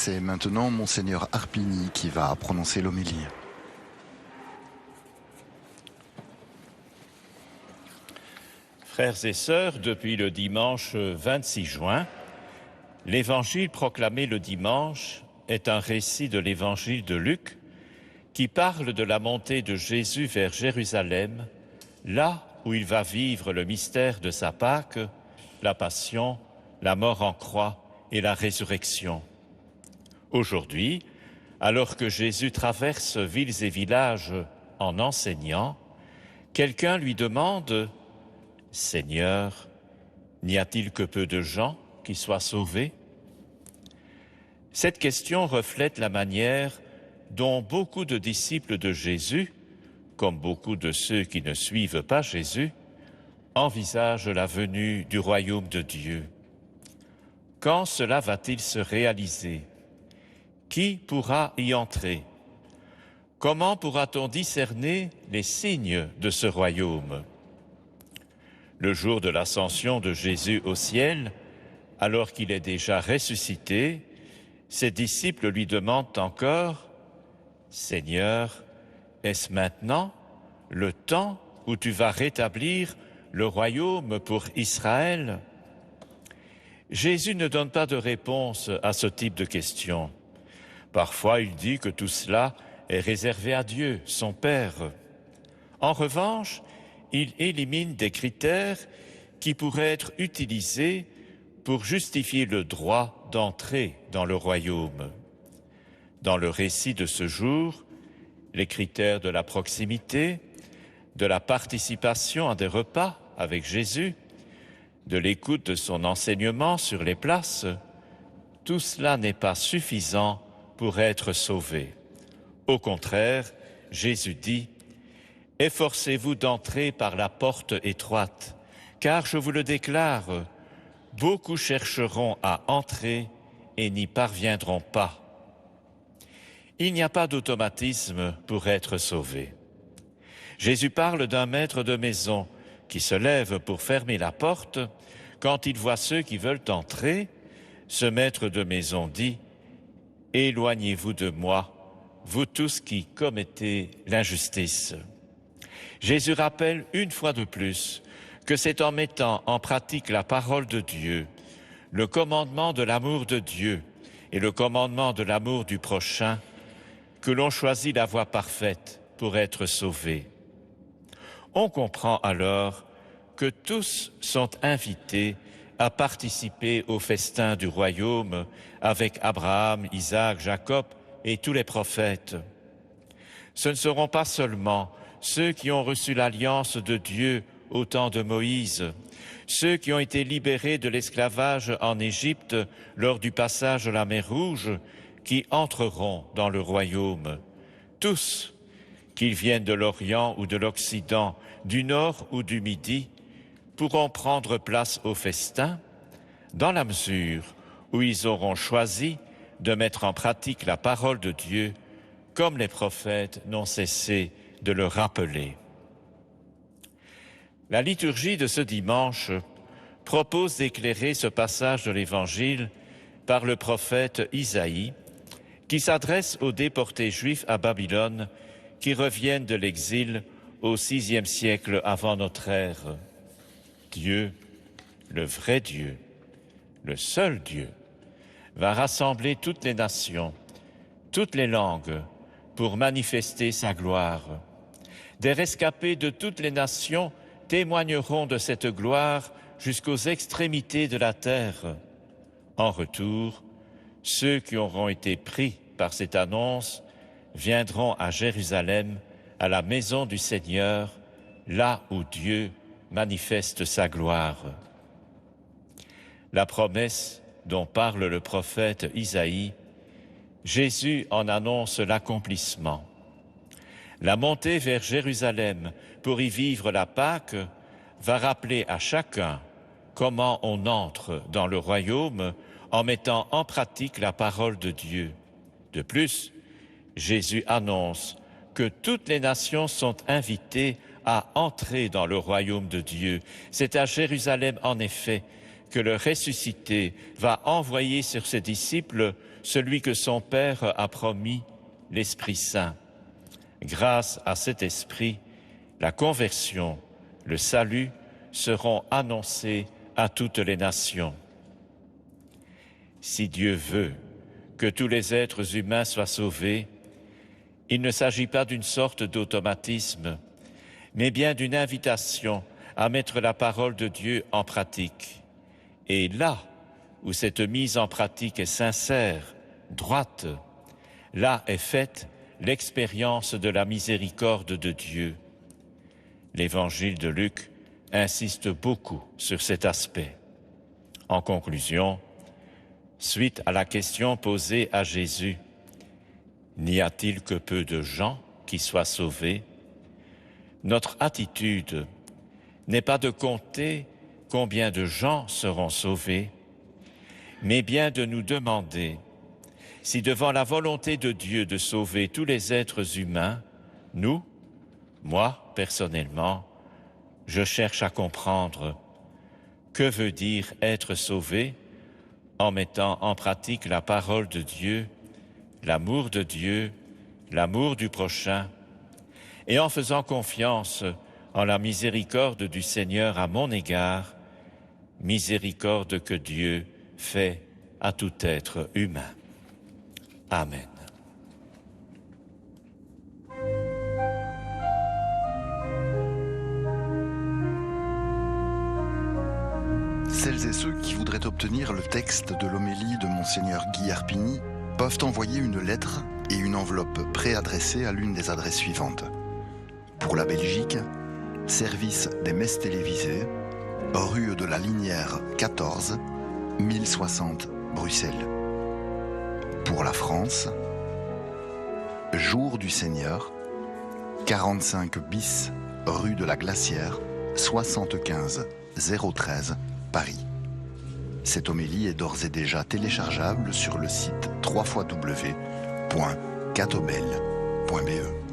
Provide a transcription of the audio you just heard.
C'est maintenant Monseigneur Harpigny qui va prononcer l'homélie. Frères et sœurs, depuis le dimanche 26 juin, l'évangile proclamé le dimanche est un récit de l'évangile de Luc qui parle de la montée de Jésus vers Jérusalem, là où il va vivre le mystère de sa Pâque, la Passion, la mort en croix et la résurrection. Aujourd'hui, alors que Jésus traverse villes et villages en enseignant, quelqu'un lui demande « Seigneur, n'y a-t-il que peu de gens qui soient sauvés ?» Cette question reflète la manière dont beaucoup de disciples de Jésus, comme beaucoup de ceux qui ne suivent pas Jésus, envisagent la venue du royaume de Dieu. Quand cela va-t-il se réaliser? Qui pourra y entrer? Comment pourra-t-on discerner les signes de ce royaume? Le jour de l'ascension de Jésus au ciel, alors qu'il est déjà ressuscité, ses disciples lui demandent encore « Seigneur, est-ce maintenant le temps où tu vas rétablir le royaume pour Israël ?» Jésus ne donne pas de réponse à ce type de questions. Parfois, il dit que tout cela est réservé à Dieu, son Père. En revanche, il élimine des critères qui pourraient être utilisés pour justifier le droit d'entrer dans le royaume. Dans le récit de ce jour, les critères de la proximité, de la participation à des repas avec Jésus, de l'écoute de son enseignement sur les places, tout cela n'est pas suffisant pour être sauvé. Au contraire, Jésus dit « Efforcez-vous d'entrer par la porte étroite, car je vous le déclare, beaucoup chercheront à entrer et n'y parviendront pas. » Il n'y a pas d'automatisme pour être sauvé. Jésus parle d'un maître de maison qui se lève pour fermer la porte. Quand il voit ceux qui veulent entrer, ce maître de maison dit « Éloignez-vous de moi, vous tous qui commettez l'injustice. » Jésus rappelle une fois de plus que c'est en mettant en pratique la parole de Dieu, le commandement de l'amour de Dieu et le commandement de l'amour du prochain que l'on choisit la voie parfaite pour être sauvé. On comprend alors que tous sont invités à participer au festin du royaume avec Abraham, Isaac, Jacob et tous les prophètes. Ce ne seront pas seulement ceux qui ont reçu l'alliance de Dieu au temps de Moïse, ceux qui ont été libérés de l'esclavage en Égypte lors du passage de la mer Rouge, qui entreront dans le royaume. Tous, qu'ils viennent de l'Orient ou de l'Occident, du Nord ou du Midi, pourront prendre place au festin dans la mesure où ils auront choisi de mettre en pratique la parole de Dieu comme les prophètes n'ont cessé de le rappeler. La liturgie de ce dimanche propose d'éclairer ce passage de l'Évangile par le prophète Isaïe, qui s'adresse aux déportés juifs à Babylone qui reviennent de l'exil au VIe siècle avant notre ère. Dieu, le vrai Dieu, le seul Dieu, va rassembler toutes les nations, toutes les langues, pour manifester sa gloire. Des rescapés de toutes les nations témoigneront de cette gloire jusqu'aux extrémités de la terre. En retour, ceux qui auront été pris par cette annonce viendront à Jérusalem, à la maison du Seigneur, là où Dieu manifeste sa gloire. La promesse dont parle le prophète Isaïe, Jésus en annonce l'accomplissement. La montée vers Jérusalem pour y vivre la Pâque va rappeler à chacun comment on entre dans le royaume en mettant en pratique la parole de Dieu. De plus, Jésus annonce que toutes les nations sont invitées à entrer dans le royaume de Dieu. C'est à Jérusalem, en effet, que le ressuscité va envoyer sur ses disciples celui que son Père a promis, l'Esprit Saint. Grâce à cet Esprit, la conversion, le salut seront annoncés à toutes les nations. Si Dieu veut que tous les êtres humains soient sauvés, il ne s'agit pas d'une sorte d'automatisme, mais bien d'une invitation à mettre la parole de Dieu en pratique. Et là où cette mise en pratique est sincère, droite, là est faite l'expérience de la miséricorde de Dieu. L'Évangile de Luc insiste beaucoup sur cet aspect. En conclusion, suite à la question posée à Jésus, n'y a-t-il que peu de gens qui soient sauvés? Notre attitude n'est pas de compter combien de gens seront sauvés, mais bien de nous demander si devant la volonté de Dieu de sauver tous les êtres humains, nous, moi personnellement, je cherche à comprendre que veut dire être sauvé en mettant en pratique la parole de Dieu, l'amour de Dieu, l'amour du prochain, et en faisant confiance en la miséricorde du Seigneur à mon égard, miséricorde que Dieu fait à tout être humain. Amen. Celles et ceux qui voudraient obtenir le texte de l'homélie de Monseigneur Guy Arpigny peuvent envoyer une lettre et une enveloppe préadressée à l'une des adresses suivantes. Pour la Belgique, service des messes télévisées, rue de la Linière 14, 1060 Bruxelles. Pour la France, Jour du Seigneur, 45 bis, rue de la Glacière, 75 013 Paris. Cette homélie est d'ores et déjà téléchargeable sur le site www.catobel.be.